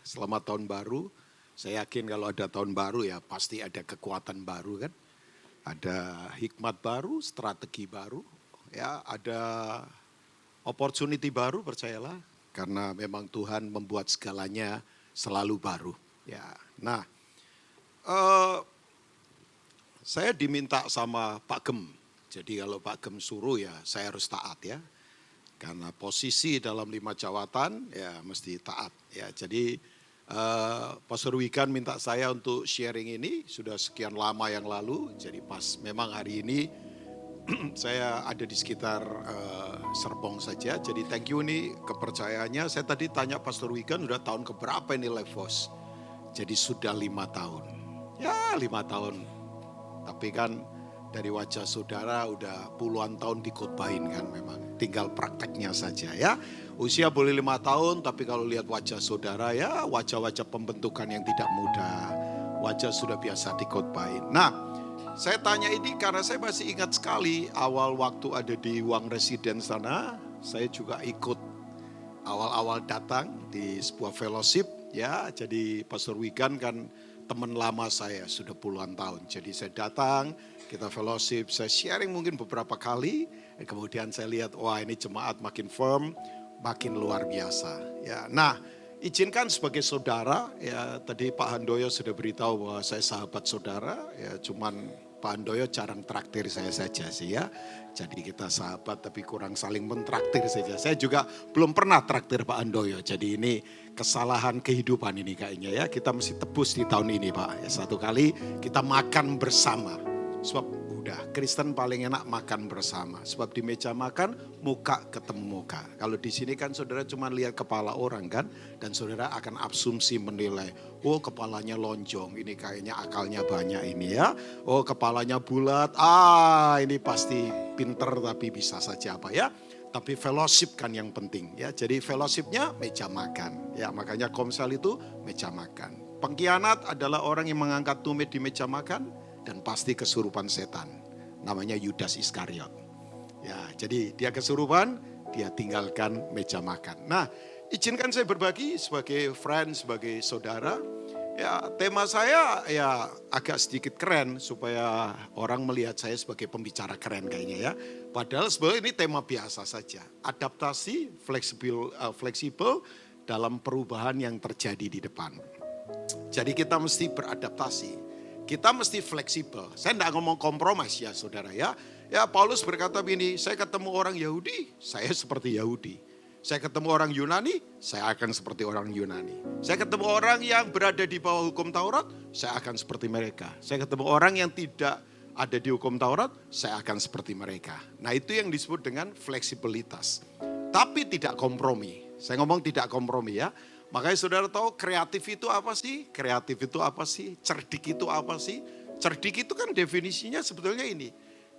Selamat tahun baru. Saya yakin kalau ada tahun baru ya pasti ada kekuatan baru kan. Ada hikmat baru, strategi baru, ya ada opportunity baru percayalah. Karena memang Tuhan membuat segalanya selalu baru. Ya, nah eh, saya diminta sama Pak Gem. Jadi kalau Pak Gem suruh ya saya harus taat ya. Karena posisi dalam 5 jawatan ya mesti taat ya. Jadi Pastor Wikan minta saya untuk sharing ini sudah sekian lama yang lalu. Jadi pas memang hari ini saya ada di sekitar Serpong saja. Jadi thank you nih kepercayaannya. Saya tadi tanya Pastor Wikan udah tahun keberapa ini Lifehouse. Jadi sudah 5 tahun. Ya 5 tahun. Tapi kan dari wajah saudara udah puluhan tahun dikotbahin kan memang. Tinggal prakteknya saja ya. Usia boleh 5 tahun tapi kalau lihat wajah saudara ya wajah-wajah pembentukan yang tidak mudah. Wajah sudah biasa dikotbahin. Nah saya tanya ini karena saya masih ingat sekali awal waktu ada di Uang Residen sana. Saya juga ikut awal-awal datang di sebuah fellowship ya. Jadi Pastor Wigan kan teman lama saya sudah puluhan tahun. Jadi saya datang, kita fellowship, saya sharing mungkin beberapa kali. Dan kemudian saya lihat wah ini jemaat makin firm, makin luar biasa. Ya, nah izinkan sebagai saudara ya tadi Pak Handoyo sudah beritahu bahwa saya sahabat saudara ya cuman Pak Handoyo jarang traktir saya saja sih ya. Jadi kita sahabat tapi kurang saling mentraktir saja. Saya juga belum pernah traktir Pak Handoyo. Jadi ini kesalahan kehidupan ini kayaknya ya. Kita mesti tebus di tahun ini Pak. Ya, satu kali kita makan bersama. Sebab udah Kristen paling enak makan bersama. Sebab di meja makan muka ketemu muka. Kalau di sini kan saudara cuma lihat kepala orang kan. Dan saudara akan asumsi menilai. Oh kepalanya lonjong. Ini kayaknya akalnya banyak ini ya. Oh kepalanya bulat. Ini pasti pinter tapi bisa saja apa ya. Tapi fellowship kan yang penting ya. Jadi fellowshipnya meja makan. Ya makanya Komsel itu meja makan. Pengkhianat adalah orang yang mengangkat tumit di meja makan. Dan pasti kesurupan setan. Namanya Yudas Iskariot. Ya, jadi dia kesurupan, dia tinggalkan meja makan. Nah, izinkan saya berbagi sebagai friend, sebagai saudara. Ya, tema saya ya agak sedikit keren supaya orang melihat saya sebagai pembicara keren kayaknya ya. Padahal sebenarnya ini tema biasa saja. Adaptasi, fleksibel dalam perubahan yang terjadi di depan. Jadi kita mesti beradaptasi. Kita mesti fleksibel. Saya tidak ngomong kompromis ya saudara ya. Ya Paulus berkata begini, saya ketemu orang Yahudi, saya seperti Yahudi. Saya ketemu orang Yunani, saya akan seperti orang Yunani. Saya ketemu orang yang berada di bawah hukum Taurat, saya akan seperti mereka. Saya ketemu orang yang tidak ada di hukum Taurat, saya akan seperti mereka. Nah itu yang disebut dengan fleksibilitas. Tapi tidak kompromi. Saya ngomong tidak kompromi ya. Makanya saudara tahu kreatif itu apa sih? Kreatif itu apa sih? Cerdik itu apa sih? Cerdik itu kan definisinya sebetulnya ini.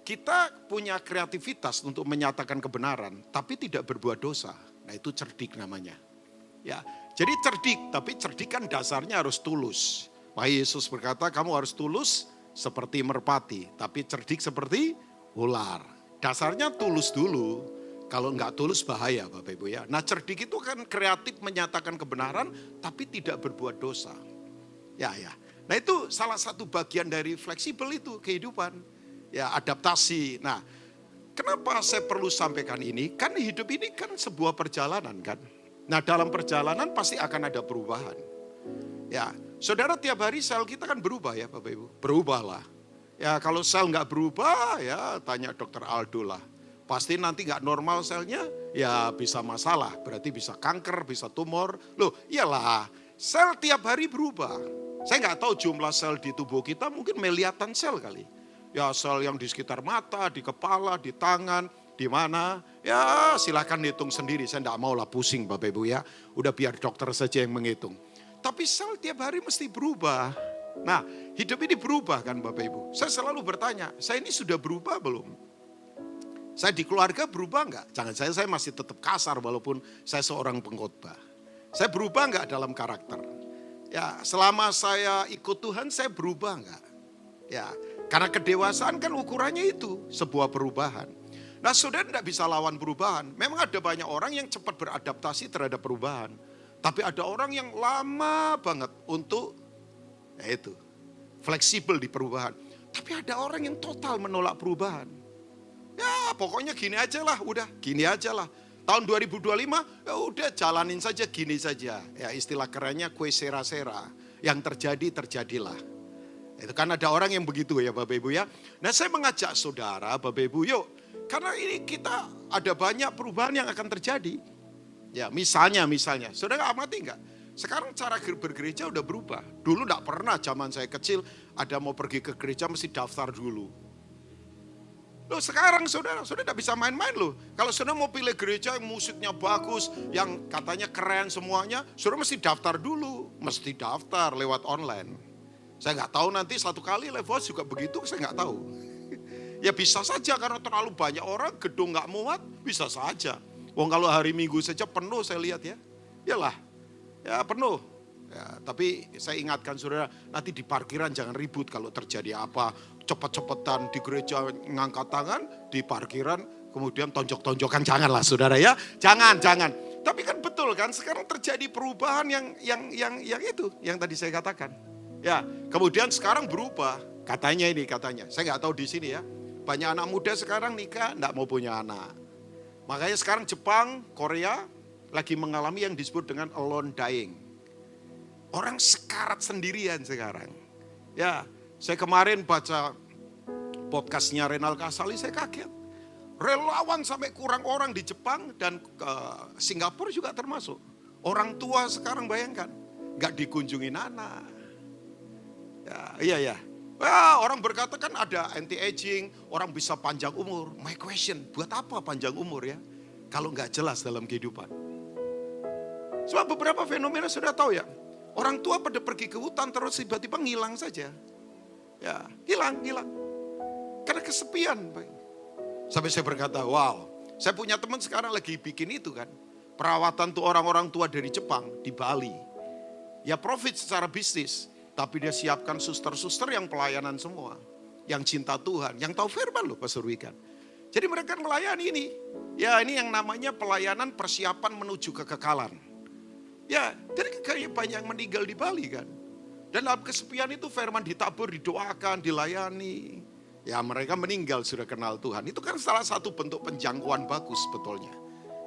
Kita punya kreativitas untuk menyatakan kebenaran, tapi tidak berbuat dosa. Nah itu cerdik namanya. Ya, jadi cerdik, tapi cerdik kan dasarnya harus tulus. Wah Yesus berkata kamu harus tulus seperti merpati, tapi cerdik seperti ular. Dasarnya tulus dulu. Kalau enggak tulus bahaya Bapak Ibu ya. Nah cerdik itu kan kreatif menyatakan kebenaran tapi tidak berbuat dosa. Ya. Nah itu salah satu bagian dari fleksibel itu kehidupan. Ya adaptasi. Nah kenapa saya perlu sampaikan ini? Kan hidup ini kan sebuah perjalanan kan. Nah dalam perjalanan pasti akan ada perubahan. Ya saudara tiap hari sel kita kan berubah ya Bapak Ibu. Berubahlah. Ya kalau sel enggak berubah ya tanya dokter Aldo lah. Pasti nanti gak normal selnya, ya bisa masalah. Berarti bisa kanker, bisa tumor. Loh iyalah, sel tiap hari berubah. Saya gak tahu jumlah sel di tubuh kita mungkin miliatan sel kali. Ya sel yang di sekitar mata, di kepala, di tangan, di mana. Ya silakan hitung sendiri, saya gak mau lah pusing Bapak Ibu ya. Udah biar dokter saja yang menghitung. Tapi sel tiap hari mesti berubah. Nah hidup ini berubah kan Bapak Ibu. Saya selalu bertanya, saya ini sudah berubah belum? Saya di keluarga berubah enggak? Jangan saya masih tetap kasar walaupun saya seorang pengkhotbah. Saya berubah enggak dalam karakter? Ya, selama saya ikut Tuhan saya berubah enggak? Ya, karena kedewasaan kan ukurannya itu sebuah perubahan. Nah, saudara enggak bisa lawan perubahan. Memang ada banyak orang yang cepat beradaptasi terhadap perubahan. Tapi ada orang yang lama banget untuk fleksibel di perubahan. Tapi ada orang yang total menolak perubahan. Ya pokoknya gini aja lah, udah gini aja lah. Tahun 2025 ya udah jalanin saja gini saja. Ya istilah kerennya kue sera-sera. Yang terjadi terjadilah. Itu kan ada orang yang begitu ya Bapak Ibu ya. Nah saya mengajak saudara Bapak Ibu yuk. Karena ini kita ada banyak perubahan yang akan terjadi. Ya misalnya, saudara amati enggak? Sekarang cara bergereja udah berubah. Dulu enggak pernah zaman saya kecil ada mau pergi ke gereja mesti daftar dulu. Loh sekarang saudara enggak bisa main-main loh. Kalau saudara mau pilih gereja yang musiknya bagus, yang katanya keren semuanya, saudara mesti daftar dulu. Mesti daftar lewat online. Saya enggak tahu nanti satu kali level juga begitu, saya enggak tahu. Ya bisa saja karena terlalu banyak orang, gedung enggak muat, bisa saja. Wong kalau hari Minggu saja penuh saya lihat ya. Iyalah, ya penuh. Ya, tapi saya ingatkan saudara, nanti di parkiran jangan ribut kalau terjadi apa. Cepet-cepetan di gereja ngangkat tangan, di parkiran kemudian tonjok-tonjokan. Janganlah saudara ya, jangan. Tapi kan betul kan, sekarang terjadi perubahan yang itu, yang tadi saya katakan. Ya, kemudian sekarang berubah, katanya. Saya nggak tahu di sini ya. Banyak anak muda sekarang nikah, nggak mau punya anak. Makanya sekarang Jepang, Korea lagi mengalami yang disebut dengan alone dying. Orang sekarat sendirian sekarang. Ya, saya kemarin baca podcastnya Renal Kasali, saya kaget. Relawan sampai kurang orang di Jepang dan Singapura juga termasuk. Orang tua sekarang bayangkan, gak dikunjungin anak. Ya. Wah, orang berkata kan ada anti-aging, orang bisa panjang umur. My question, buat apa panjang umur ya? Kalau nggak jelas dalam kehidupan. Sebab beberapa fenomena sudah tahu ya. Orang tua pada pergi ke hutan terus tiba-tiba ngilang saja. Ya, hilang. Karena kesepian. Sampai saya berkata, wow. Saya punya teman sekarang lagi bikin itu kan. Perawatan tuh orang-orang tua dari Jepang di Bali. Ya profit secara bisnis. Tapi dia siapkan suster-suster yang pelayanan semua. Yang cinta Tuhan, yang tahu firman loh Pastor Wikan. Jadi mereka melayani ini. Ya ini yang namanya pelayanan persiapan menuju kekekalan. Ya jadi kayak banyak yang meninggal di Bali kan. Dan dalam kesepian itu firman ditabur, didoakan, dilayani. Ya mereka meninggal sudah kenal Tuhan. Itu kan salah satu bentuk penjangkauan bagus sebetulnya.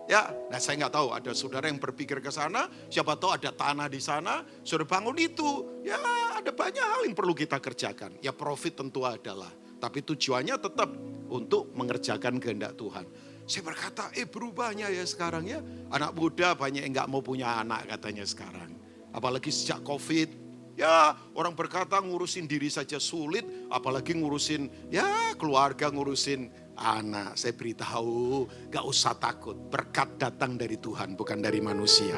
Ya, nah saya nggak tahu ada saudara yang berpikir ke sana, siapa tahu ada tanah di sana, saudara bangun itu. Ya, ada banyak hal yang perlu kita kerjakan. Ya profit tentu adalah, tapi tujuannya tetap untuk mengerjakan kehendak Tuhan. Saya berkata, berubahnya ya sekarang ya. Anak muda banyak yang nggak mau punya anak katanya sekarang. Apalagi sejak COVID. Ya, orang berkata ngurusin diri saja sulit, apalagi ngurusin ya keluarga, ngurusin anak. Saya beritahu, gak usah takut. Berkat datang dari Tuhan, bukan dari manusia.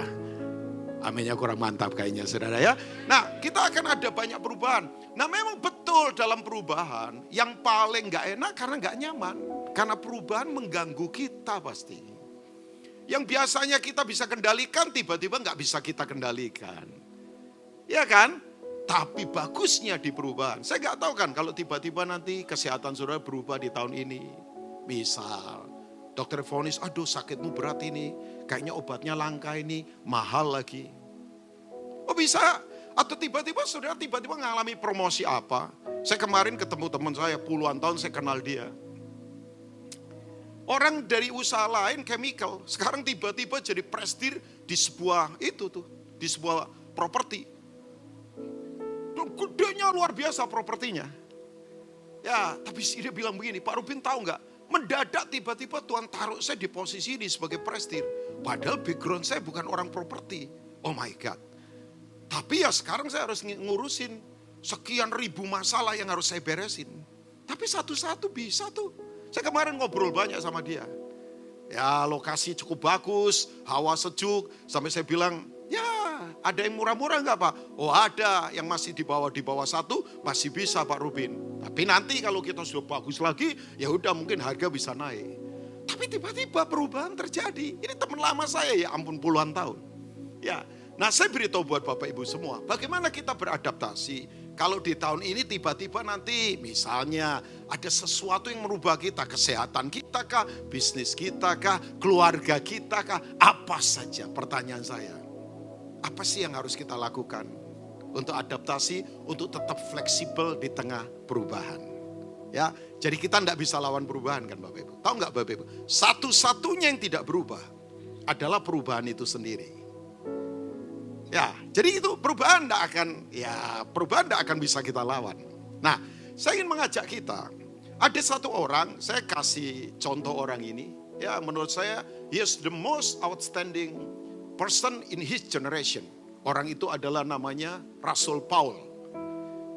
Aminnya kurang mantap kayaknya saudara ya. Nah kita akan ada banyak perubahan. Nah memang betul dalam perubahan, yang paling gak enak karena gak nyaman. Karena perubahan mengganggu kita pasti. Yang biasanya kita bisa kendalikan, tiba-tiba gak bisa kita kendalikan. Ya kan? Tapi bagusnya di perubahan. Saya gak tahu kan kalau tiba-tiba nanti kesehatan saudara berubah di tahun ini. Misal, dokter vonis, aduh sakitmu berat ini. Kayaknya obatnya langka ini, mahal lagi. Oh bisa. Atau tiba-tiba saudara tiba-tiba mengalami promosi apa. Saya kemarin ketemu teman saya, puluhan tahun saya kenal dia. Orang dari usaha lain, chemical. Sekarang tiba-tiba jadi prestir di sebuah di sebuah properti. Gedenya luar biasa propertinya. Ya, tapi dia bilang begini, Pak Rubin tahu nggak? Mendadak tiba-tiba Tuhan taruh saya di posisi ini sebagai prestir. Padahal background saya bukan orang properti. Oh my God. Tapi ya sekarang saya harus ngurusin sekian ribu masalah yang harus saya beresin. Tapi satu-satu bisa tuh. Saya kemarin ngobrol banyak sama dia. Ya lokasi cukup bagus, hawa sejuk. Sampai saya bilang, ya ada yang murah-murah enggak Pak? Oh ada, yang masih di bawah 1 masih bisa Pak Rubin. Tapi nanti kalau kita sudah bagus lagi, ya udah mungkin harga bisa naik. Tapi tiba-tiba perubahan terjadi. Ini teman lama saya ya ampun puluhan tahun. Ya, nah saya beritahu buat Bapak Ibu semua, bagaimana kita beradaptasi. Kalau di tahun ini tiba-tiba nanti misalnya ada sesuatu yang merubah kita, kesehatan kita kah, bisnis kita kah, keluarga kita kah, apa saja pertanyaan saya. Apa sih yang harus kita lakukan untuk adaptasi, untuk tetap fleksibel di tengah perubahan? Ya, jadi kita tidak bisa lawan perubahan kan Bapak Ibu. Tahu nggak Bapak Ibu? Satu-satunya yang tidak berubah adalah perubahan itu sendiri. Ya, jadi itu perubahan tidak akan bisa kita lawan. Nah, saya ingin mengajak kita. Ada satu orang, saya kasih contoh orang ini. Ya, menurut saya, he is the most outstanding person in his generation. Orang itu adalah namanya Rasul Paul.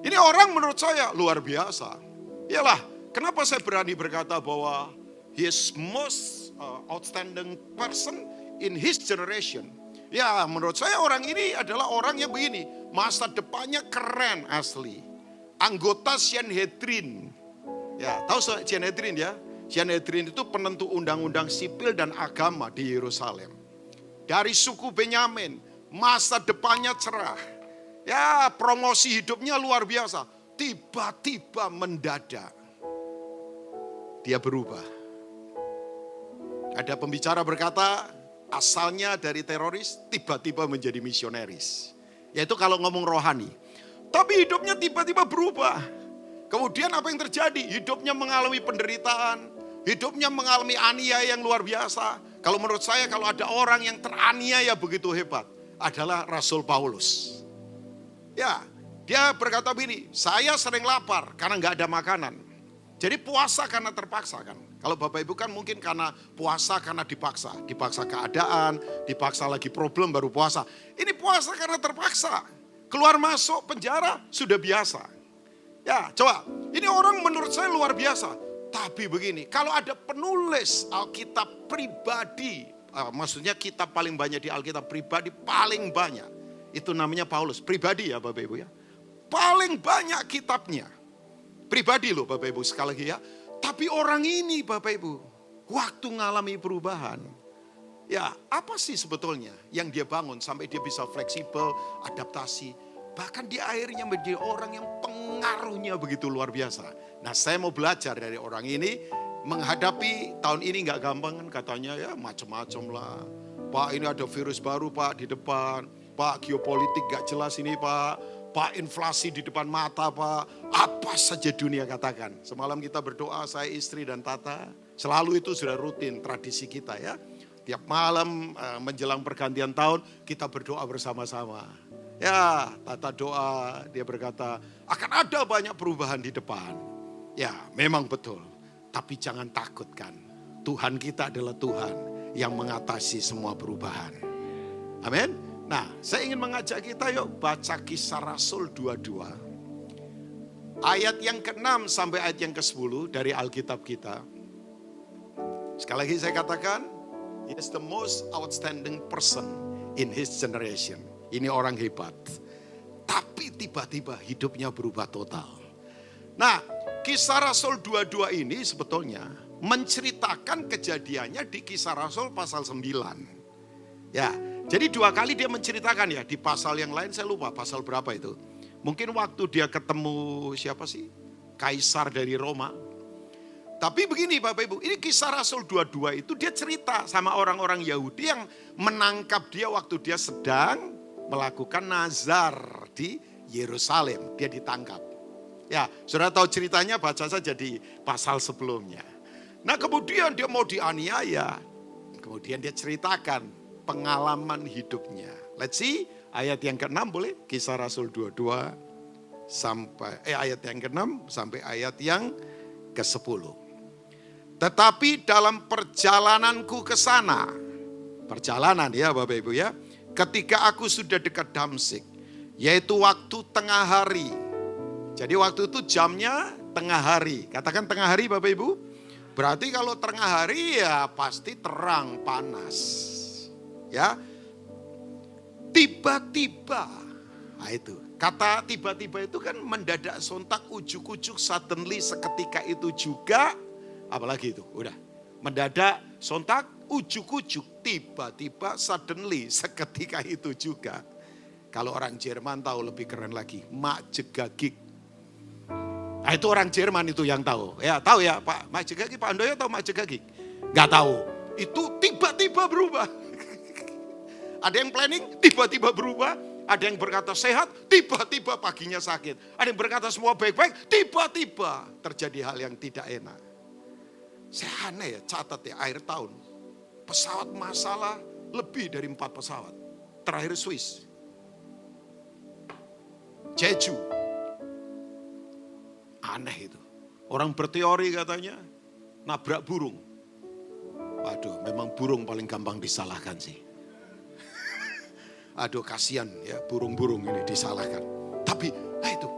Ini orang menurut saya luar biasa. Iyalah, kenapa saya berani berkata bahwa he is most outstanding person in his generation. Ya, menurut saya orang ini adalah orang yang begini. Masa depannya keren asli. Anggota Sanhedrin. Ya, tahu Sanhedrin ya? Sanhedrin itu penentu undang-undang sipil dan agama di Yerusalem. Dari suku Benyamin, masa depannya cerah. Ya, promosi hidupnya luar biasa. Tiba-tiba mendadak dia berubah. Ada pembicara berkata, asalnya dari teroris, tiba-tiba menjadi misionaris. Yaitu kalau ngomong rohani. Tapi hidupnya tiba-tiba berubah. Kemudian apa yang terjadi? Hidupnya mengalami penderitaan. Hidupnya mengalami aniaya yang luar biasa. Kalau menurut saya kalau ada orang yang teraniaya begitu hebat, adalah Rasul Paulus. Ya, dia berkata begini, saya sering lapar karena nggak ada makanan. Jadi puasa karena terpaksa kan. Kalau Bapak Ibu kan mungkin karena puasa karena dipaksa. Dipaksa keadaan, dipaksa lagi problem baru puasa. Ini puasa karena terpaksa. Keluar masuk penjara sudah biasa. Ya coba, ini orang menurut saya luar biasa. Tapi begini, kalau ada penulis Alkitab pribadi, maksudnya kitab paling banyak di Alkitab pribadi paling banyak. Itu namanya Paulus, pribadi ya Bapak Ibu ya. Paling banyak kitabnya. Pribadi loh Bapak Ibu sekali lagi ya. Tapi orang ini Bapak Ibu, waktu ngalami perubahan. Ya apa sih sebetulnya yang dia bangun sampai dia bisa fleksibel, adaptasi. Bahkan dia akhirnya menjadi orang yang pengaruhnya begitu luar biasa. Nah saya mau belajar dari orang ini. Menghadapi tahun ini gak gampang kan katanya ya macam-macam lah. Pak ini ada virus baru Pak di depan. Pak geopolitik gak jelas ini Pak. Pak inflasi di depan mata Pak. Apa saja dunia katakan. Semalam kita berdoa saya istri dan Tata. Selalu itu sudah rutin tradisi kita ya. Tiap malam menjelang pergantian tahun kita berdoa bersama-sama. Ya Tata doa dia berkata akan ada banyak perubahan di depan. Ya memang betul. Tapi jangan takutkan. Tuhan kita adalah Tuhan yang mengatasi semua perubahan. Amin. Nah, saya ingin mengajak kita yuk baca Kisah Rasul 22. Ayat yang ke-6 sampai ayat yang ke-10 dari Alkitab kita. Sekali lagi saya katakan, he is the most outstanding person in his generation. Ini orang hebat. Tapi tiba-tiba hidupnya berubah total. Nah, Kisah Rasul 22 ini sebetulnya menceritakan kejadiannya di Kisah Rasul pasal 9. Ya, jadi 2 kali dia menceritakan ya, di pasal yang lain saya lupa pasal berapa itu. Mungkin waktu dia ketemu siapa sih? Kaisar dari Roma. Tapi begini Bapak Ibu, ini Kisah Rasul 22 itu dia cerita sama orang-orang Yahudi yang menangkap dia waktu dia sedang melakukan nazar di Yerusalem. Dia ditangkap. Ya, saudara tahu ceritanya, baca saja di pasal sebelumnya. Nah kemudian dia mau dianiaya. Kemudian dia ceritakan pengalaman hidupnya. Let's see, ayat yang ke-6 boleh? Kisah Rasul 22 sampai ayat yang ke-6 sampai ayat yang ke-10. Tetapi dalam perjalananku ke sana, perjalanan ya Bapak Ibu ya, ketika aku sudah dekat Damsyik, yaitu waktu tengah hari. Jadi waktu itu jamnya tengah hari. Katakan tengah hari Bapak Ibu. Berarti kalau tengah hari ya pasti terang panas. Ya. Tiba-tiba. Nah itu. Kata tiba-tiba itu kan mendadak sontak ujuk-ujuk suddenly seketika itu juga. Apalagi itu udah. Mendadak sontak ujuk-ujuk tiba-tiba suddenly seketika itu juga. Kalau orang Jerman tahu lebih keren lagi. Makjegagik. Nah itu orang Jerman itu yang tahu. Ya tahu ya Pak Makjegagik, Pak Andoyo tahu Makjegagik? Gak tahu. Itu tiba-tiba berubah. Ada yang planning, tiba-tiba berubah. Ada yang berkata sehat, tiba-tiba paginya sakit. Ada yang berkata semua baik-baik, tiba-tiba terjadi hal yang tidak enak. Saya aneh ya, catat ya, akhir tahun. Pesawat masalah lebih dari 4 pesawat. Terakhir Swiss. Jeju. Aneh itu. Orang berteori katanya, nabrak burung. Waduh, memang burung paling gampang disalahkan sih. Aduh, kasihan ya burung-burung ini disalahkan. Tapi, itu,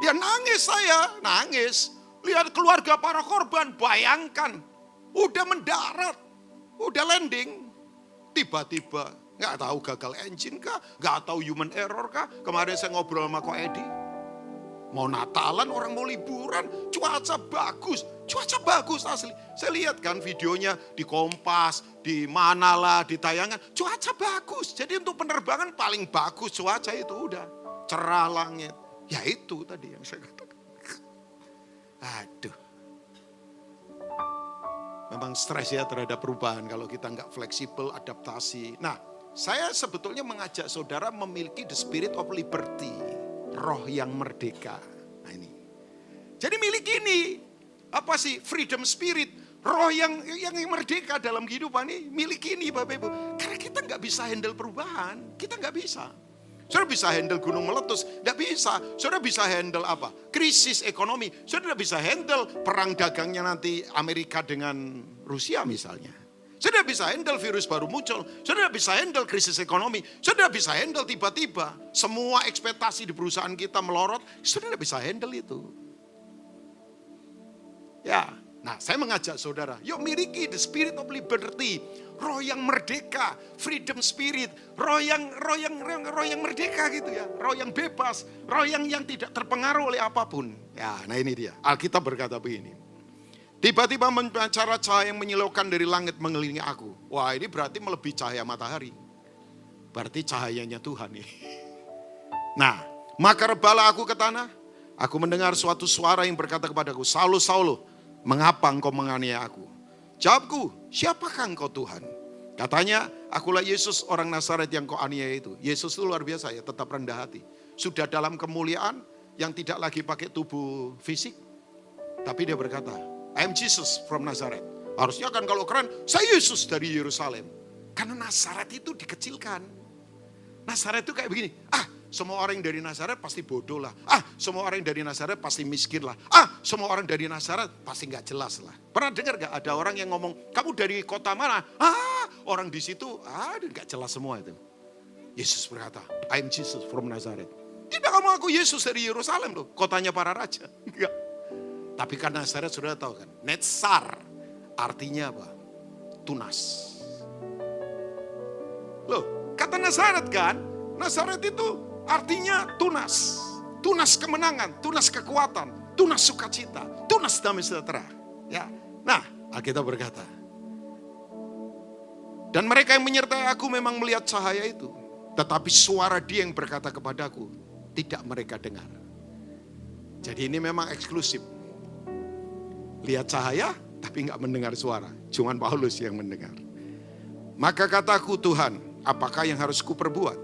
ya nangis saya, nangis. Lihat keluarga para korban, bayangkan. Udah mendarat, udah landing. Tiba-tiba, gak tahu gagal engine kah, gak tahu human error kah. Kemarin saya ngobrol sama Ko Edi. Mau Natalan, orang mau liburan, cuaca bagus asli. Saya lihat kan videonya di Kompas, di mana lah, di tayangan, cuaca bagus. Jadi untuk penerbangan paling bagus cuaca itu udah, cerah langit. Ya itu tadi yang saya katakan. Aduh. Memang stres ya terhadap perubahan kalau kita nggak fleksibel, adaptasi. Nah, saya sebetulnya mengajak saudara memiliki the spirit of liberty. Roh yang merdeka. Nah ini. Jadi miliki ini. Apa sih? Freedom spirit. Roh yang merdeka dalam kehidupan ini. Miliki ini Bapak Ibu. Karena kita nggak bisa handle perubahan. Kita nggak bisa. Saudara bisa handle gunung meletus. Nggak bisa. Saudara bisa handle apa? Krisis ekonomi. Saudara bisa handle perang dagangnya nanti Amerika dengan Rusia misalnya. Saudara bisa handle virus baru muncul. Saudara bisa handle krisis ekonomi. Saudara bisa handle tiba-tiba semua ekspektasi di perusahaan kita melorot. Saudara bisa handle itu. Ya, nah saya mengajak saudara, yuk miliki the spirit of liberty. Roh yang merdeka, freedom spirit. Roh yang merdeka gitu ya. Roh yang bebas, roh yang tidak terpengaruh oleh apapun. Ya, nah ini dia. Alkitab berkata begini. Tiba-tiba memancar cahaya yang menyilaukan dari langit mengelilingi aku. Wah, ini berarti melebihi cahaya matahari. Berarti cahayanya Tuhan nih. Nah, maka rebalah aku ke tanah. Aku mendengar suatu suara yang berkata kepadaku, Saulus, Saulus, mengapa engkau menganiaya aku? Jawabku, siapakah engkau Tuhan? Katanya, akulah Yesus orang Nazaret yang kau aniaya itu. Yesus itu luar biasa ya, tetap rendah hati. Sudah dalam kemuliaan yang tidak lagi pakai tubuh fisik. Tapi dia berkata, I am Jesus from Nazareth. Harusnya kan kalau keren, saya Yesus dari Yerusalem. Karena Nazaret itu dikecilkan. Nazaret itu kayak begini, semua orang yang dari Nazaret pasti bodoh lah. Semua orang yang dari Nazaret pasti miskin lah. Semua orang dari Nazaret pasti gak jelas lah. Pernah dengar gak ada orang yang ngomong, kamu dari kota mana? Orang di situ, gak jelas semua itu. Yesus berkata, I am Jesus from Nazareth. Tidak, kamu aku Yesus dari Yerusalem loh, kotanya para raja. Enggak. Tapi kan Nazaret sudah tahu kan, Netzar artinya apa? Tunas. Loh, kata Nazaret kan, Nazaret itu artinya tunas. Tunas kemenangan, tunas kekuatan, tunas sukacita, tunas damai sejahtera. Ya. Nah, Alkitab berkata, dan mereka yang menyertai aku memang melihat cahaya itu. Tetapi suara dia yang berkata kepadaku, tidak mereka dengar. Jadi ini memang eksklusif. Lihat cahaya, tapi enggak mendengar suara. Cuman Paulus yang mendengar. Maka kataku, Tuhan, apakah yang harus kuperbuat?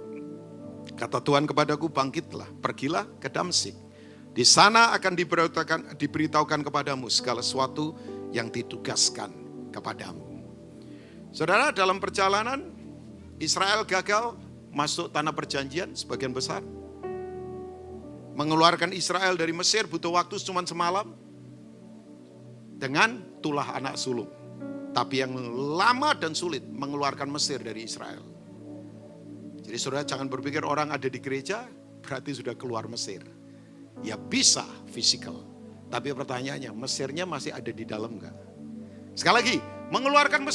Kata Tuhan kepadaku, bangkitlah, pergilah ke Damsyik. Di sana akan diberitahukan kepadamu segala sesuatu yang ditugaskan kepadamu. Saudara, dalam perjalanan Israel gagal masuk tanah perjanjian sebagian besar. Mengeluarkan Israel dari Mesir butuh waktu cuma semalam. Dengan tulah anak sulung. Tapi yang lama dan sulit mengeluarkan Mesir dari Israel. Jadi saudara jangan berpikir orang ada di gereja berarti sudah keluar Mesir. Ya bisa fisikal. Tapi pertanyaannya, Mesirnya masih ada di dalam enggak? Sekali lagi, mengeluarkan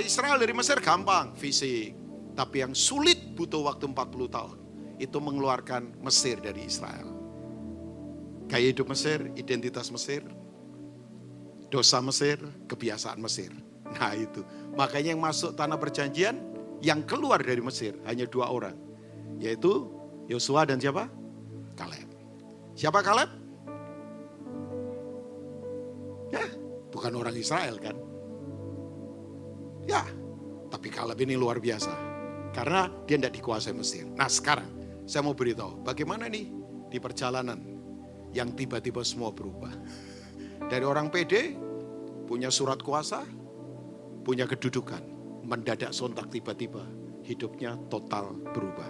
Israel dari Mesir gampang, fisik. Tapi yang sulit butuh waktu 40 tahun. Itu mengeluarkan Mesir dari Israel. Gaya hidup Mesir, identitas Mesir, dosa Mesir, kebiasaan Mesir. Nah itu, makanya yang masuk tanah perjanjian, yang keluar dari Mesir hanya 2 orang. Yaitu Yosua dan siapa? Kaleb. Siapa Kaleb? Ya, bukan orang Israel kan? Ya, tapi Kaleb ini luar biasa. Karena dia tidak dikuasai Mesir. Nah sekarang saya mau beritahu bagaimana nih di perjalanan yang tiba-tiba semua berubah. Dari orang pede, punya surat kuasa, punya kedudukan. Mendadak sontak tiba-tiba hidupnya total berubah.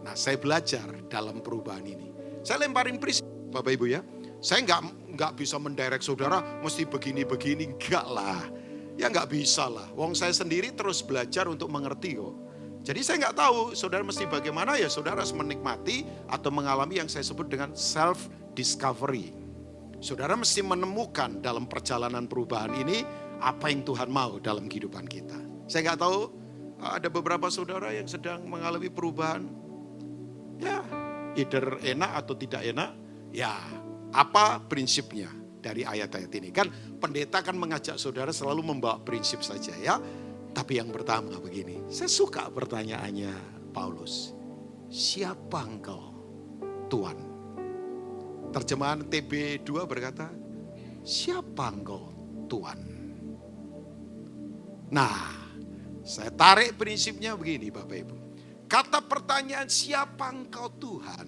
Nah saya belajar dalam perubahan ini. Saya lemparin prinsip Bapak Ibu ya. Saya nggak bisa mendirect saudara mesti begini-begini, enggak lah. Ya nggak bisa lah. Wong saya sendiri terus belajar untuk mengerti kok. Jadi saya nggak tahu saudara mesti bagaimana, ya saudara harus menikmati atau mengalami yang saya sebut dengan self discovery. Saudara mesti menemukan dalam perjalanan perubahan ini apa yang Tuhan mau dalam kehidupan kita. Saya nggak tahu, ada beberapa saudara yang sedang mengalami perubahan. Ya, either enak atau tidak enak. Ya, apa prinsipnya dari ayat-ayat ini? Kan pendeta kan mengajak saudara selalu membawa prinsip saja ya. Tapi yang pertama begini, saya suka pertanyaannya Paulus. Siapa engkau, Tuhan? Terjemahan TB2 berkata, siapa engkau, Tuhan? Nah, saya tarik prinsipnya begini Bapak Ibu. Kata pertanyaan siapa engkau Tuhan,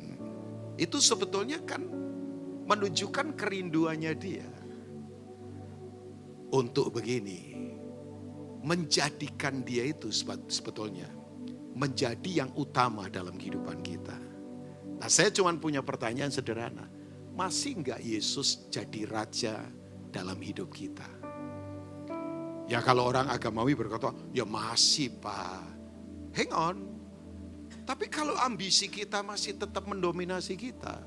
itu sebetulnya kan menunjukkan kerinduannya dia. Untuk begini, menjadikan dia itu sebetulnya menjadi yang utama dalam kehidupan kita. Nah saya cuma punya pertanyaan sederhana. Masih enggak Yesus jadi raja dalam hidup kita? Ya kalau orang agamawi berkata, ya masih Pak. Hang on. Tapi kalau ambisi kita masih tetap mendominasi kita,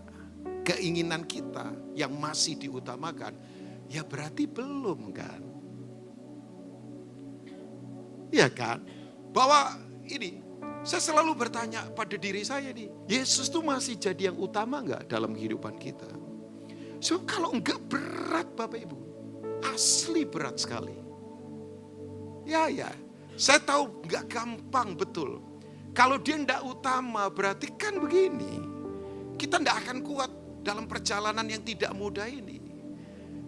keinginan kita yang masih diutamakan, ya berarti belum kan? Iya kan? Bahwa ini, saya selalu bertanya pada diri saya nih, Yesus tuh masih jadi yang utama enggak dalam kehidupan kita? So kalau enggak berat Bapak Ibu, asli berat sekali. Ya, saya tahu enggak gampang betul. Kalau dia enggak utama berarti kan begini, kita enggak akan kuat dalam perjalanan yang tidak mudah ini.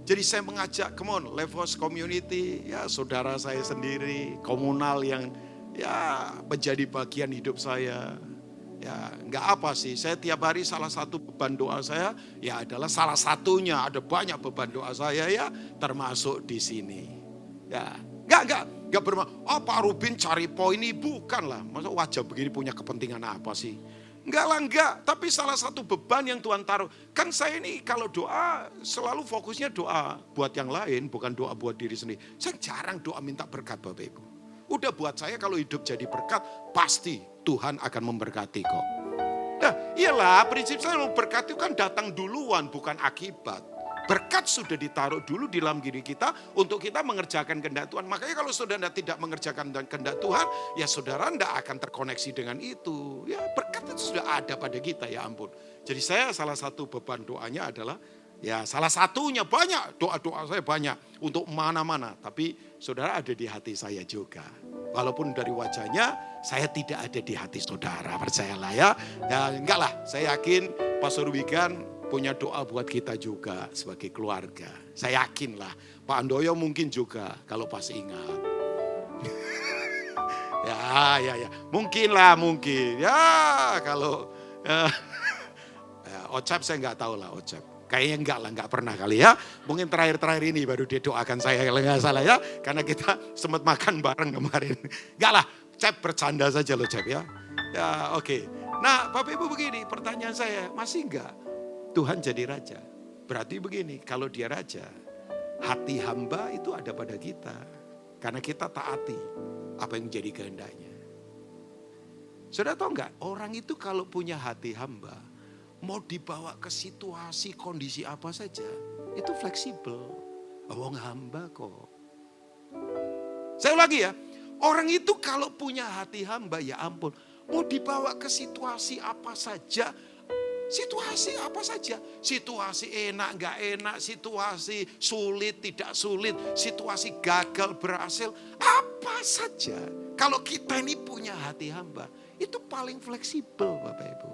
Jadi saya mengajak, come on, Levos Community, ya saudara saya sendiri, komunal yang ya menjadi bagian hidup saya. Ya enggak apa sih, saya tiap hari salah satu beban doa saya, ya adalah salah satunya, ada banyak beban doa saya ya, termasuk di sini. Ya, enggak bermaksud, Pak Rubin cari poin ini, bukan lah. Masa wajah begini punya kepentingan apa sih? Enggak. Tapi salah satu beban yang Tuhan taruh. Kan saya ini kalau doa selalu fokusnya doa buat yang lain, bukan doa buat diri sendiri. Saya jarang doa minta berkat Bapak Ibu. Udah buat saya kalau hidup jadi berkat, pasti Tuhan akan memberkati kok. Nah iyalah prinsip saya berkat itu kan datang duluan bukan akibat. Berkat sudah ditaruh dulu di dalam diri kita untuk kita mengerjakan kehendak Tuhan. Makanya kalau saudara tidak mengerjakan kehendak Tuhan, ya saudara tidak akan terkoneksi dengan itu. Ya berkat itu sudah ada pada kita, ya ampun. Jadi saya salah satu beban doanya adalah, ya salah satunya banyak, doa-doa saya banyak untuk mana-mana. Tapi saudara ada di hati saya juga. Walaupun dari wajahnya saya tidak ada di hati saudara, percayalah ya. Ya enggak lah, saya yakin Pastor Wigan punya doa buat kita juga sebagai keluarga. Saya yakin lah. Pak Andoyo mungkin juga kalau pas ingat. ya. Mungkin. Ya kalau Ocap saya nggak tahu lah Ocap. Kayaknya nggak pernah kali ya. Mungkin terakhir ini baru dia doakan saya kalau nggak salah ya. Karena kita sempat makan bareng kemarin. Nggak lah, Cap bercanda saja loh Cap ya. Ya oke. Nah Bapak Ibu begini, pertanyaan saya, masih enggak Tuhan jadi raja? Berarti begini, kalau dia raja, hati hamba itu ada pada kita. Karena kita taati apa yang menjadi kehendaknya. Saudara tahu enggak, orang itu kalau punya hati hamba, mau dibawa ke situasi, kondisi apa saja, itu fleksibel. Wong hamba kok. Saya ulangi ya, orang itu kalau punya hati hamba, ya ampun, mau dibawa ke situasi apa saja, situasi apa saja, situasi enak gak enak, situasi sulit tidak sulit, situasi gagal berhasil, apa saja. Kalau kita ini punya hati hamba, itu paling fleksibel Bapak Ibu.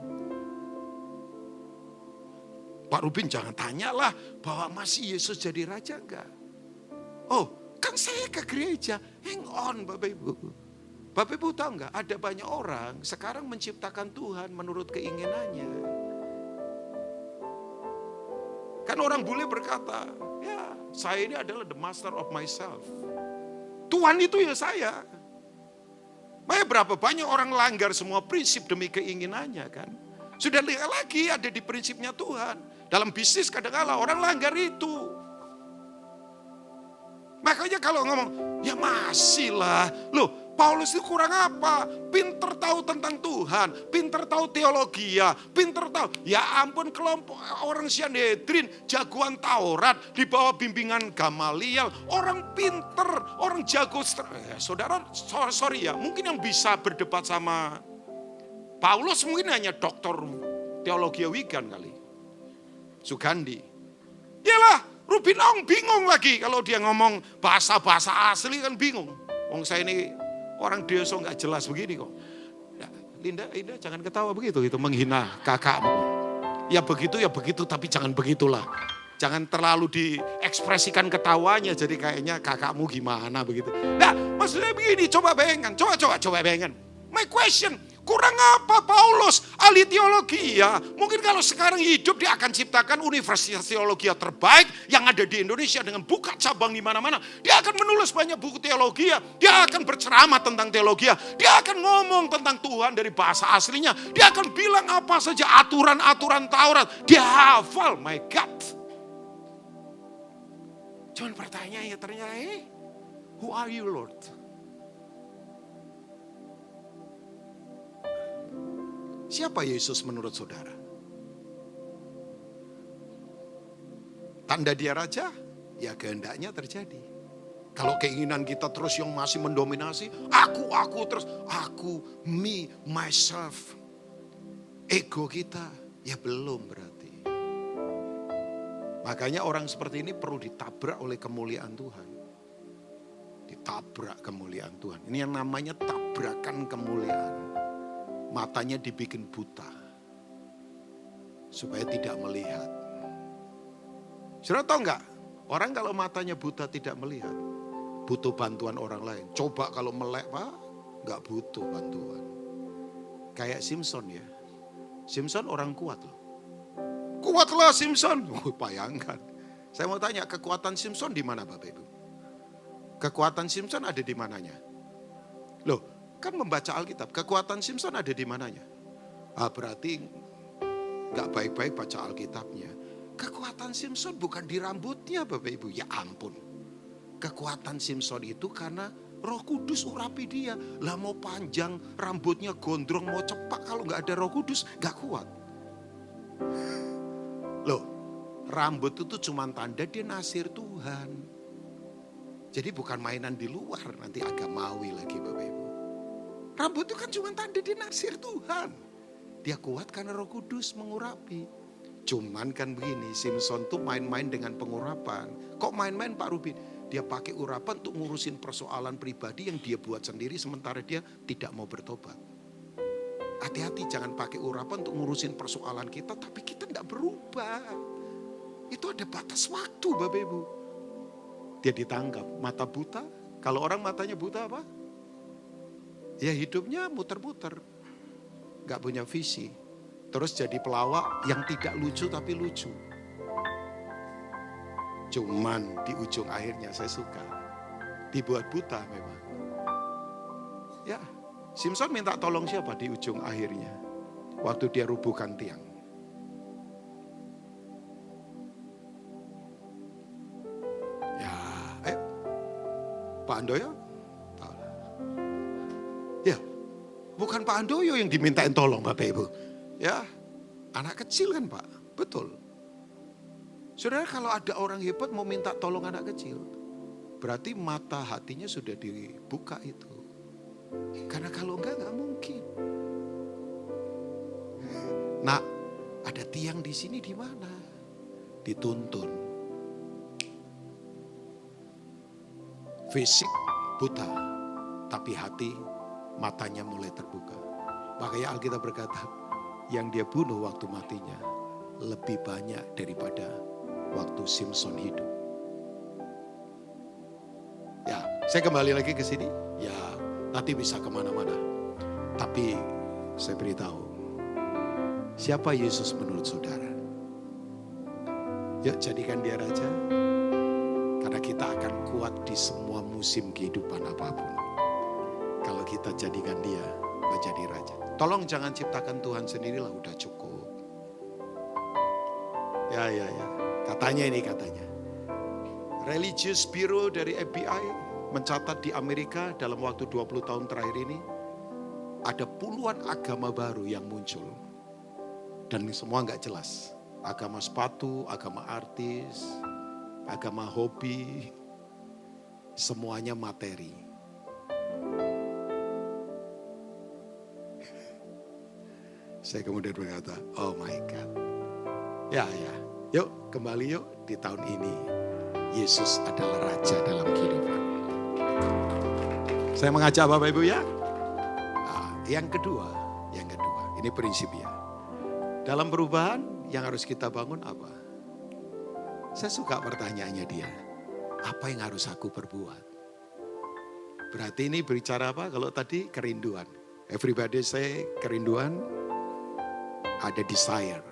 Pak Rubin jangan tanyalah bahwa masih Yesus jadi raja enggak. Oh kan saya ke gereja, hang on Bapak Ibu. Bapak Ibu tahu nggak, ada banyak orang sekarang menciptakan Tuhan menurut keinginannya. Kan orang bule berkata, ya saya ini adalah the master of myself. Tuhan itu ya saya. Makanya berapa banyak orang langgar semua prinsip demi keinginannya kan. Sudah lagi ada di prinsipnya Tuhan. Dalam bisnis kadang-kala orang langgar itu. Makanya kalau ngomong, ya masih lah. Loh, Paulus itu kurang apa? Pinter tahu tentang Tuhan, pinter tahu teologi, pinter tahu. Ya ampun, kelompok orang Sanhedrin, jagoan Taurat, di bawah bimbingan Gamaliel. Orang pinter, orang jago. Saudara, sorry ya, mungkin yang bisa berdebat sama Paulus mungkin hanya doktor teologi Wigan kali. Sugandi. Yalah, Ruben Ong bingung lagi kalau dia ngomong bahasa-bahasa asli kan bingung. Wong saya ini orang desa nggak jelas begini kok. Ya, Linda jangan ketawa begitu, itu menghina kakakmu. Ya begitu tapi jangan begitulah. Jangan terlalu diekspresikan ketawanya jadi kayaknya kakakmu gimana begitu. Nah, maksudnya begini, coba bayangkan, coba bayangkan. My question, kurang apa Paulus? Ahli teologi ya. Mungkin kalau sekarang hidup dia akan ciptakan universitas teologi terbaik yang ada di Indonesia dengan buka cabang di mana-mana. Dia akan menulis banyak buku teologi. Dia akan berceramah tentang teologi. Dia akan ngomong tentang Tuhan dari bahasa aslinya. Dia akan bilang apa saja aturan-aturan Taurat. Dia hafal, my God. Cuman pertanyaannya ternyata, who are you Lord? Siapa Yesus menurut saudara? Tanda dia raja, ya kehendaknya terjadi. Kalau keinginan kita terus yang masih mendominasi, aku terus, aku, me, myself. Ego kita, ya belum berarti. Makanya orang seperti ini perlu ditabrak oleh kemuliaan Tuhan. Ditabrak kemuliaan Tuhan. Ini yang namanya tabrakan kemuliaan. Matanya dibikin buta supaya tidak melihat. Saudara tahu enggak? Orang kalau matanya buta tidak melihat, butuh bantuan orang lain. Coba kalau melek Pak, enggak butuh bantuan. Kayak Simpson ya. Simpson orang kuat loh. Kuatlah Simpson. Bayangkan. Saya mau tanya, kekuatan Simpson di mana Bapak Ibu? Kekuatan Simpson ada di mananya? Loh, kan membaca Alkitab, kekuatan Simpson ada di mananya? Berarti gak baik-baik baca Alkitabnya. Kekuatan Simpson bukan di rambutnya Bapak Ibu, ya ampun. Kekuatan Simpson itu karena Roh Kudus urapi dia. Lah mau panjang rambutnya, gondrong, mau cepak, kalau gak ada Roh Kudus gak kuat. Loh, rambut itu cuma tanda dia nasir Tuhan. Jadi bukan mainan di luar, nanti agamawi lagi Bapak Ibu. Rambut itu kan cuma tanda dia nasir Tuhan. Dia kuat karena Roh Kudus mengurapi. Cuman kan begini, Simpson tuh main-main dengan pengurapan. Kok main-main Pak Rubin? Dia pakai urapan untuk ngurusin persoalan pribadi yang dia buat sendiri sementara dia tidak mau bertobat. Hati-hati, jangan pakai urapan untuk ngurusin persoalan kita tapi kita tidak berubah. Itu ada batas waktu Bapak Ibu. Dia ditangkap, mata buta. Kalau orang matanya buta apa? Ya hidupnya muter-muter. Gak punya visi. Terus jadi pelawak yang tidak lucu tapi lucu. Cuman di ujung akhirnya saya suka. Dibuat buta memang. Ya, Simpson minta tolong siapa di ujung akhirnya? Waktu dia rubuhkan tiang. Ya, ayo. Pak Handoyo? Ya, bukan Pak Handoyo yang dimintain tolong Bapak Ibu. Ya, anak kecil kan Pak, betul. Saudara, kalau ada orang hebat mau minta tolong anak kecil, berarti mata hatinya sudah dibuka itu. Karena kalau enggak mungkin. Nah, ada tiang di sini di mana? Dituntun. Fisik buta, tapi hati matanya mulai terbuka. Makanya Alkitab berkata, yang dia bunuh waktu matinya lebih banyak daripada waktu Simpson hidup. Ya, saya kembali lagi ke sini. Ya, nanti bisa kemana-mana. Tapi saya beritahu, siapa Yesus menurut saudara? Yuk jadikan dia raja. Karena kita akan kuat di semua musim kehidupan apapun. Kalau kita jadikan dia menjadi raja. Tolong jangan ciptakan Tuhan sendirilah, udah cukup. Ya. Katanya. Religious Bureau dari FBI mencatat di Amerika dalam waktu 20 tahun terakhir ini, ada puluhan agama baru yang muncul. Dan semua nggak jelas. Agama sepatu, agama artis, agama hobi, semuanya materi. Saya kemudian berkata, oh my God. Ya. Yuk kembali yuk di tahun ini. Yesus adalah Raja dalam kehidupan. Saya mengajak Bapak Ibu ya. Nah, yang kedua. Ini prinsip ya. Dalam perubahan yang harus kita bangun apa? Saya suka pertanyaannya dia. Apa yang harus aku perbuat? Berarti ini berbicara apa? Kalau tadi kerinduan. Everybody say kerinduan. Ada desire.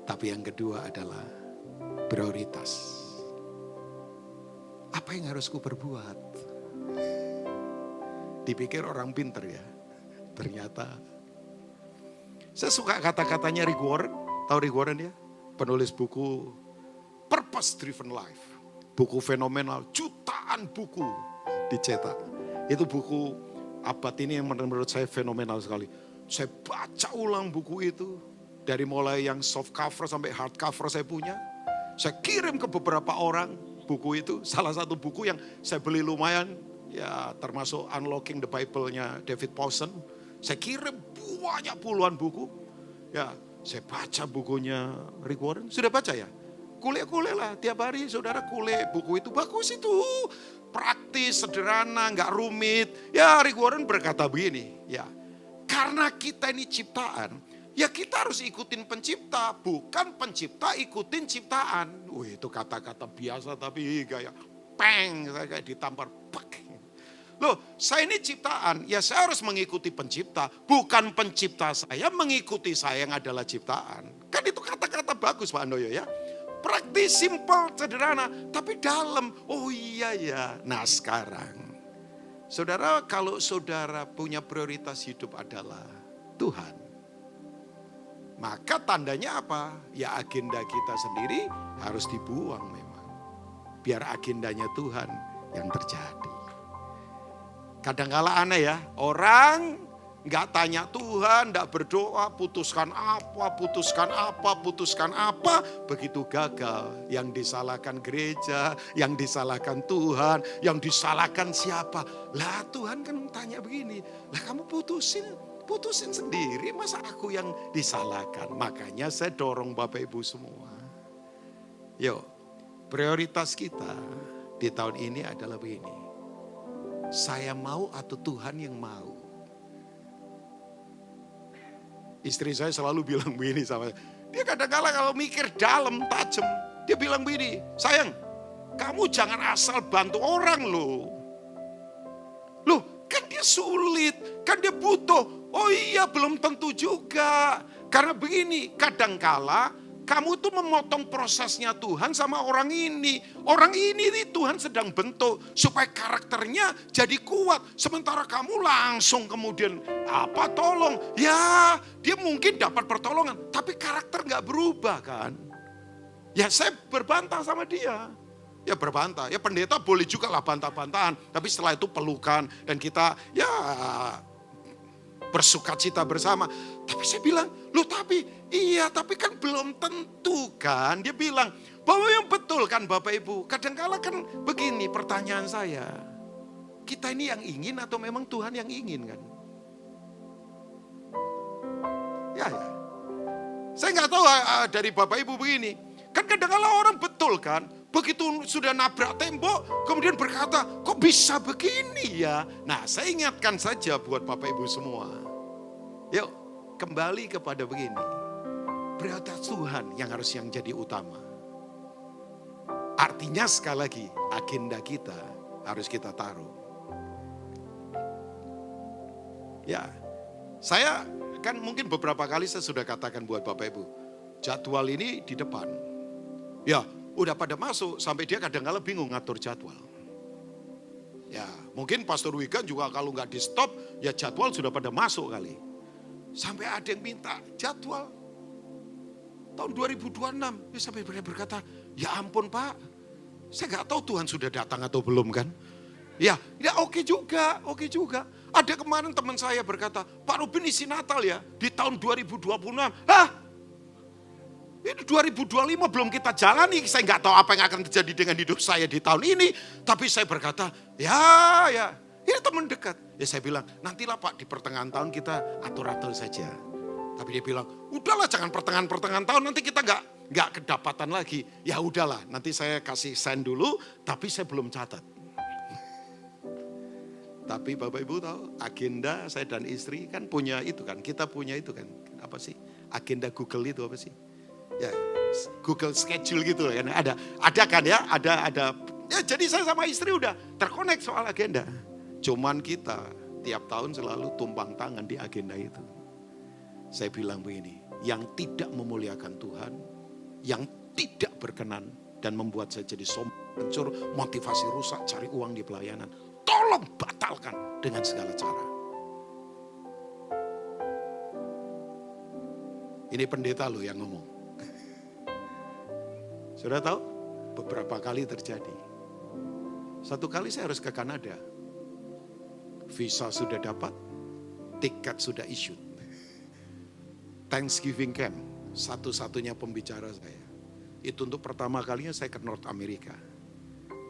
Tapi yang kedua adalah prioritas. Apa yang harus ku perbuat? Dipikir orang pinter ya. Ternyata. Saya suka kata-katanya Rick Warren. Tahu Rick Warren ya? Penulis buku Purpose Driven Life. Buku fenomenal. Jutaan buku dicetak. Itu buku abad ini yang menurut saya fenomenal sekali. Saya baca ulang buku itu. Dari mulai yang soft cover sampai hard cover saya punya. Saya kirim ke beberapa orang buku itu. Salah satu buku yang saya beli lumayan. Ya termasuk Unlocking the Bible-nya David Powson. Saya kirim banyak puluhan buku. Ya saya baca bukunya Rick Warren. Sudah baca ya? Kulik-kulik lah. Tiap hari saudara kulik buku itu. Bagus itu. Praktis, sederhana, gak rumit. Ya Rick Warren berkata begini. Ya karena kita ini ciptaan. Ya kita harus ikutin pencipta, bukan pencipta ikutin ciptaan. Wih itu kata-kata biasa tapi kayak peng, kayak ditampar. Pek. Loh saya ini ciptaan, ya saya harus mengikuti pencipta. Bukan pencipta saya mengikuti saya yang adalah ciptaan. Kan itu kata-kata bagus Pak Andoyo ya. Praktis, simple, sederhana, tapi dalam. Oh iya ya, nah sekarang. Saudara kalau saudara punya prioritas hidup adalah Tuhan. Maka tandanya apa? Ya agenda kita sendiri harus dibuang memang. Biar agendanya Tuhan yang terjadi. Kadang-kala aneh ya, orang gak tanya Tuhan, gak berdoa, putuskan apa. Begitu gagal, yang disalahkan gereja, yang disalahkan Tuhan, yang disalahkan siapa. Lah Tuhan kan tanya begini, lah kamu putusin sendiri, masa aku yang disalahkan. Makanya saya dorong Bapak Ibu semua. Yuk, prioritas kita di tahun ini adalah begini. Saya mau atau Tuhan yang mau? Istri saya selalu bilang begini sama saya. Dia kadang-kadang kalau mikir dalam, tajam. Dia bilang begini, sayang, kamu jangan asal bantu orang loh. Loh, kan dia sulit, kan dia butuh. Oh iya belum tentu juga. Karena begini, kadangkala kamu tuh memotong prosesnya Tuhan sama orang ini. Orang ini Tuhan sedang bentuk supaya karakternya jadi kuat. Sementara kamu langsung kemudian tolong. Ya dia mungkin dapat pertolongan tapi karakter gak berubah kan. Ya saya berbantah sama dia. Ya berbantah, ya pendeta boleh juga lah bantah-bantahan. Tapi setelah itu pelukan dan kita ya bersukacita bersama. Tapi saya bilang, tapi kan belum tentu kan. Dia bilang, bahwa yang betul kan Bapak Ibu. Kadang-kala kan begini pertanyaan saya. Kita ini yang ingin atau memang Tuhan yang ingin kan? Ya. Saya nggak tahu dari Bapak Ibu begini. Kan kadang-kala orang betul kan. Begitu sudah nabrak tembok, kemudian berkata, kok bisa begini ya? Nah, saya ingatkan saja buat Bapak Ibu semua. Yuk, kembali kepada begini. Prioritas Tuhan yang harus yang jadi utama. Artinya sekali lagi, agenda kita harus kita taruh. Ya, saya kan mungkin beberapa kali saya sudah katakan buat Bapak Ibu, jadwal ini di depan. Ya, udah pada masuk sampai dia kadang-kadang bingung ngatur jadwal. Ya, mungkin Pastor Wigan juga kalau nggak di stop, ya jadwal sudah pada masuk kali. Sampai ada yang minta jadwal tahun 2026. Ya sampai berkata, ya ampun Pak, saya nggak tahu Tuhan sudah datang atau belum kan. Ya oke juga. Ada kemarin teman saya berkata, Pak Ruben isi Natal ya di tahun 2026. Hah? Ini 2025 belum kita jalani, saya nggak tahu apa yang akan terjadi dengan hidup saya di tahun ini. Tapi saya berkata, ya, ini teman dekat. Ya saya bilang, nantilah Pak di pertengahan tahun kita atur-atur saja. Tapi dia bilang, udahlah jangan pertengahan tahun, nanti kita nggak kedapatan lagi. Ya udahlah, nanti saya kasih send dulu, tapi saya belum catat. Tapi Bapak Ibu tahu, agenda saya dan istri kan punya itu kan, kita punya itu kan, apa sih? Agenda Google itu apa sih? Ya, Google Schedule gitu kan, ada kan ya, ada. Ya jadi saya sama istri udah terkonek soal agenda. Cuman kita tiap tahun selalu tumpang tangan di agenda itu. Saya bilang begini, yang tidak memuliakan Tuhan, yang tidak berkenan dan membuat saya jadi sombong, hancur, motivasi rusak, cari uang di pelayanan, tolong batalkan dengan segala cara. Ini pendeta loh yang ngomong. Sudah tahu? Beberapa kali terjadi. Satu kali saya harus ke Kanada. Visa sudah dapat, tiket sudah issued. Thanksgiving camp, satu-satunya pembicara saya. Itu untuk pertama kalinya saya ke North America.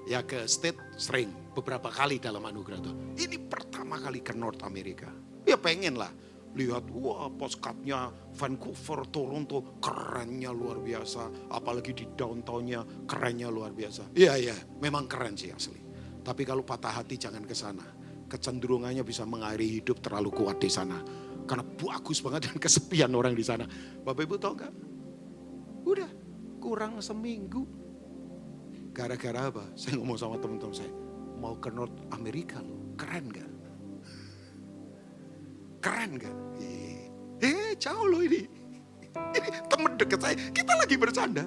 Ya ke state sering, beberapa kali dalam anugerah Tuhan. Ini pertama kali ke North America. Ya pengen lah, lihat wah postcardnya Vancouver, Toronto, kerennya luar biasa. Apalagi di downtownnya, kerennya luar biasa. Iya, memang keren sih asli. Tapi kalau patah hati jangan ke sana. Kecenderungannya bisa mengakhiri hidup terlalu kuat di sana. Karena bagus banget dan kesepian orang di sana. Bapak Ibu tahu gak? Udah kurang seminggu. Gara-gara apa? Saya ngomong sama teman-teman saya. Mau ke North America loh. Keren gak? Keren gak? Jauh loh ini. Ini teman dekat saya. Kita lagi bercanda.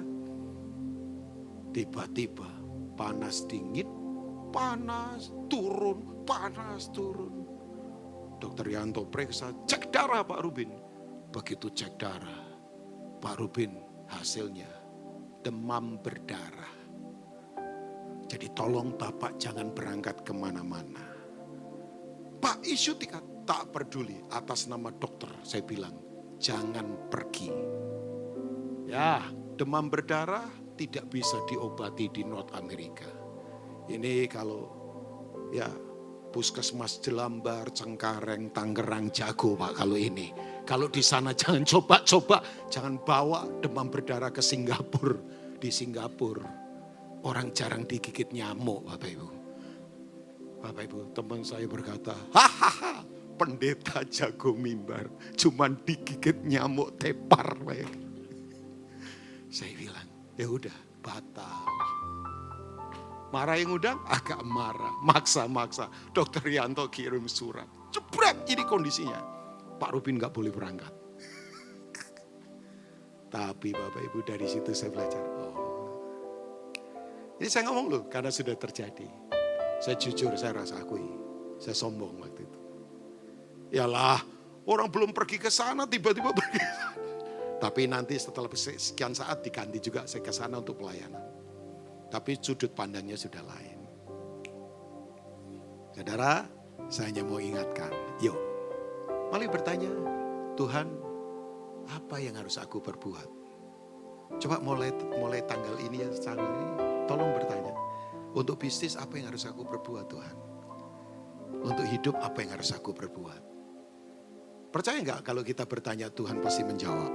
Tiba-tiba panas dingin. Panas turun. Panas turun. Dokter Yanto periksa, cek darah Pak Ruben. Begitu cek darah, Pak Ruben hasilnya demam berdarah. Jadi tolong Bapak jangan berangkat kemana-mana. Pak isu tiket, tak peduli atas nama dokter saya bilang, jangan pergi. Ya demam berdarah tidak bisa diobati di North America. Ini kalau ya Puskesmas Jelambar, Cengkareng, Tangerang jago Pak kalau ini. Kalau di sana jangan coba-coba, jangan bawa demam berdarah ke Singapura. Di Singapura orang jarang digigit nyamuk Bapak Ibu. Bapak Ibu teman saya berkata, hahaha pendeta jago mimbar, cuman digigit nyamuk tepar. Pak. Saya bilang, ya udah batal. Marah yang undang, agak marah, maksa-maksa. Dokter Yanto kirim surat, jebret ini kondisinya. Pak Ruben gak boleh berangkat. Tapi Bapak Ibu dari situ saya belajar. Ini saya ngomong loh, karena sudah terjadi. Saya jujur, saya rasa akui. Saya sombong waktu itu. Yalah, orang belum pergi ke sana, tiba-tiba pergi ke sana. Tapi nanti setelah sekian saat diganti juga saya ke sana untuk pelayanan. Tapi sudut pandangnya sudah lain. Saudara, saya hanya mau ingatkan. Yuk, mari bertanya, Tuhan, apa yang harus aku perbuat? Coba mulai tanggal ini ya, tolong bertanya. Untuk bisnis, apa yang harus aku perbuat Tuhan? Untuk hidup, apa yang harus aku perbuat? Percaya nggak kalau kita bertanya, Tuhan pasti menjawab?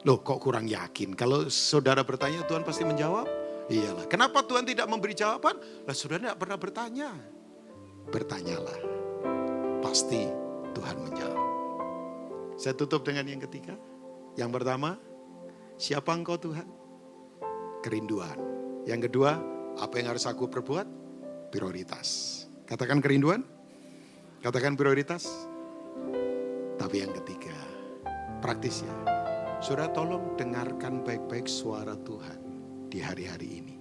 Loh, kok kurang yakin? Kalau saudara bertanya, Tuhan pasti menjawab? Iyalah, kenapa Tuhan tidak memberi jawaban? Lah saudara tidak pernah bertanya. Bertanyalah, pasti Tuhan menjawab. Saya tutup dengan yang ketiga. Yang pertama, siapa engkau Tuhan? Kerinduan. Yang kedua, apa yang harus aku perbuat? Prioritas. Katakan kerinduan, katakan prioritas. Tapi yang ketiga, praktis ya. Saudara tolong dengarkan baik-baik suara Tuhan di hari-hari ini.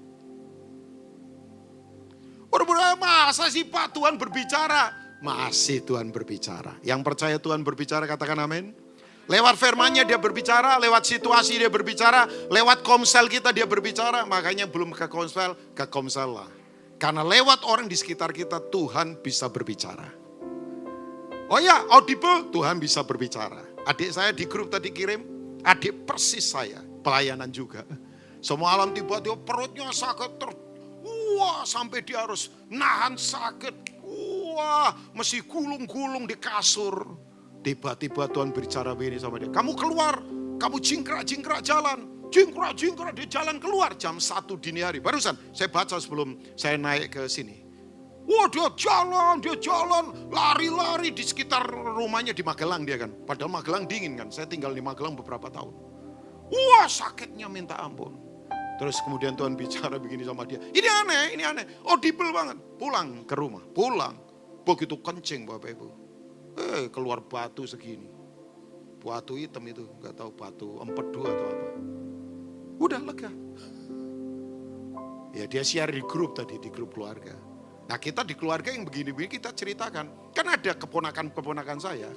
Orang masa sih Pak Tuhan berbicara? Masih Tuhan berbicara. Yang percaya Tuhan berbicara katakan amin. Lewat firman-Nya dia berbicara, lewat situasi dia berbicara, lewat komsel kita dia berbicara. Makanya belum ke komsel lah. Karena lewat orang di sekitar kita Tuhan bisa berbicara. Oh ya, audible, Tuhan bisa berbicara. Adik saya di grup tadi kirim, adik persis saya, pelayanan juga. Semua alam tiba-tiba perutnya sakit, wah sampai dia harus nahan sakit. Wah, mesti gulung-gulung di kasur. Tiba-tiba Tuhan berbicara begini sama dia. Kamu keluar, kamu jingkrak-jingkrak jalan. Jingkrak-jingkrak di jalan keluar jam 1 dini hari. Barusan saya baca sebelum saya naik ke sini. Wah dia jalan, lari-lari di sekitar rumahnya di Magelang dia kan. Padahal Magelang dingin kan, saya tinggal di Magelang beberapa tahun. Wah sakitnya minta ampun. Terus kemudian Tuhan bicara begini sama dia. Ini aneh, audible banget. Pulang ke rumah, pulang. Begitu kencing Bapak Ibu. Keluar batu segini. Batu hitam itu, gak tahu batu empedu atau apa. Udah lega. Ya dia share di grup tadi, di grup keluarga. Nah kita di keluarga yang begini-begini kita ceritakan. Kan ada keponakan-keponakan saya.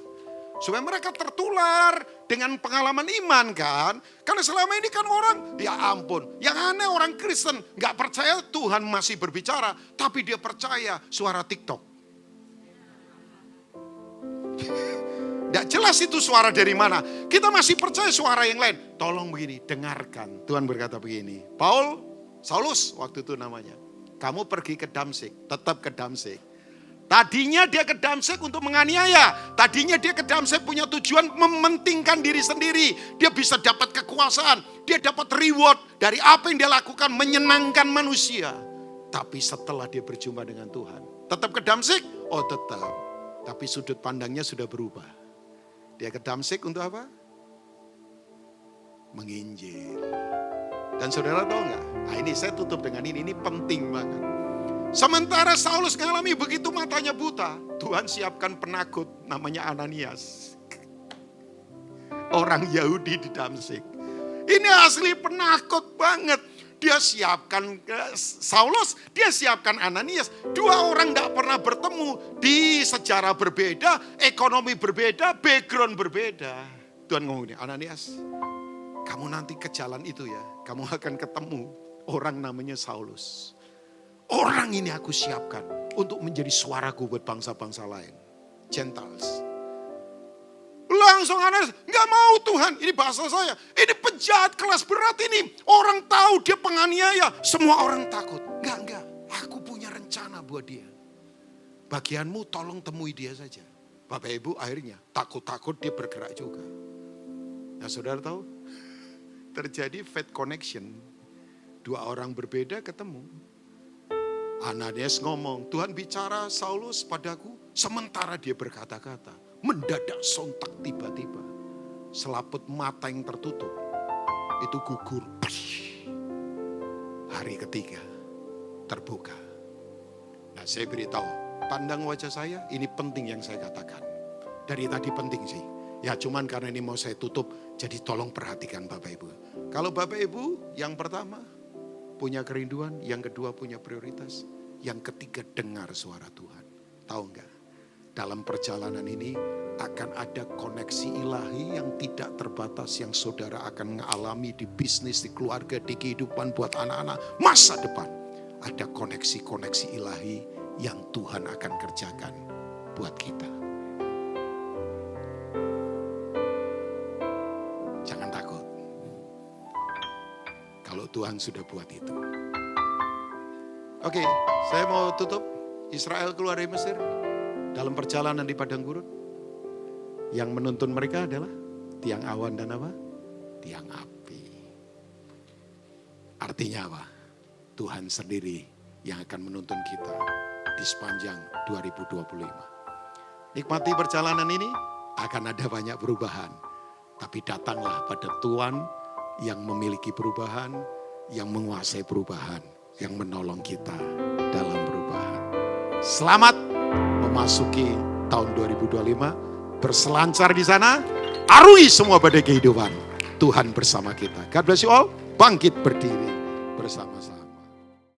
Supaya mereka tertular dengan pengalaman iman kan. Karena selama ini kan orang, ya ampun. Yang aneh orang Kristen gak percaya Tuhan masih berbicara. Tapi dia percaya suara TikTok. Gak jelas itu suara dari mana. Kita masih percaya suara yang lain. Tolong begini, dengarkan. Tuhan berkata begini. Saulus waktu itu namanya. Kamu pergi ke Damsyik, tetap ke Damsyik. Tadinya dia ke Damsyik untuk menganiaya. Tadinya dia ke Damsyik punya tujuan mementingkan diri sendiri. Dia bisa dapat kekuasaan. Dia dapat reward dari apa yang dia lakukan, menyenangkan manusia. Tapi setelah dia berjumpa dengan Tuhan. Tetap ke Damsyik? Oh tetap. Tapi sudut pandangnya sudah berubah. Dia ke Damsyik untuk apa? Menginjil. Dan saudara tahu nggak? Nah ini saya tutup dengan ini penting banget. Sementara Saulus mengalami begitu matanya buta, Tuhan siapkan penakut namanya Ananias. Orang Yahudi di Damsyik. Ini asli penakut banget. Dia siapkan Saulus, dia siapkan Ananias. Dua orang tidak pernah bertemu di sejarah berbeda, ekonomi berbeda, background berbeda. Tuhan ngomong ini, Ananias, kamu nanti ke jalan itu ya, kamu akan ketemu orang namanya Saulus. Orang ini aku siapkan untuk menjadi suaraku buat bangsa-bangsa lain. Gentiles. Langsung Ananias, gak mau Tuhan, ini bahasa saya. Ini penjahat kelas berat ini. Orang tahu dia penganiaya, semua orang takut. Enggak, aku punya rencana buat dia. Bagianmu tolong temui dia saja. Bapak Ibu akhirnya takut-takut dia bergerak juga. Nah saudara tahu, terjadi faith connection. Dua orang berbeda ketemu. Ananias ngomong, Tuhan bicara Saulus padaku. Sementara dia berkata-kata. Mendadak sontak tiba-tiba. Selaput mata yang tertutup. Itu gugur. Hari ketiga. Terbuka. Nah saya beritahu. Pandang wajah saya. Ini penting yang saya katakan. Dari tadi penting sih. Ya cuman karena ini mau saya tutup. Jadi tolong perhatikan Bapak Ibu. Kalau Bapak Ibu yang pertama. Punya kerinduan. Yang kedua punya prioritas. Yang ketiga dengar suara Tuhan. Tahu enggak? Dalam perjalanan ini akan ada koneksi ilahi yang tidak terbatas yang saudara akan mengalami di bisnis, di keluarga, di kehidupan buat anak-anak masa depan. Ada koneksi-koneksi ilahi yang Tuhan akan kerjakan buat kita. Jangan takut. Kalau Tuhan sudah buat itu. Oke, saya mau tutup. Israel keluar dari Mesir. Dalam perjalanan di padang gurun, yang menuntun mereka adalah tiang awan dan apa? Tiang api. Artinya apa? Tuhan sendiri yang akan menuntun kita di sepanjang 2025. Nikmati perjalanan ini, akan ada banyak perubahan. Tapi datanglah pada Tuhan yang memiliki perubahan, yang menguasai perubahan, yang menolong kita dalam perubahan. Selamat memasuki tahun 2025 berselancar di sana, arungi semua badai kehidupan. Tuhan bersama kita. God bless you all. Bangkit berdiri bersama-sama.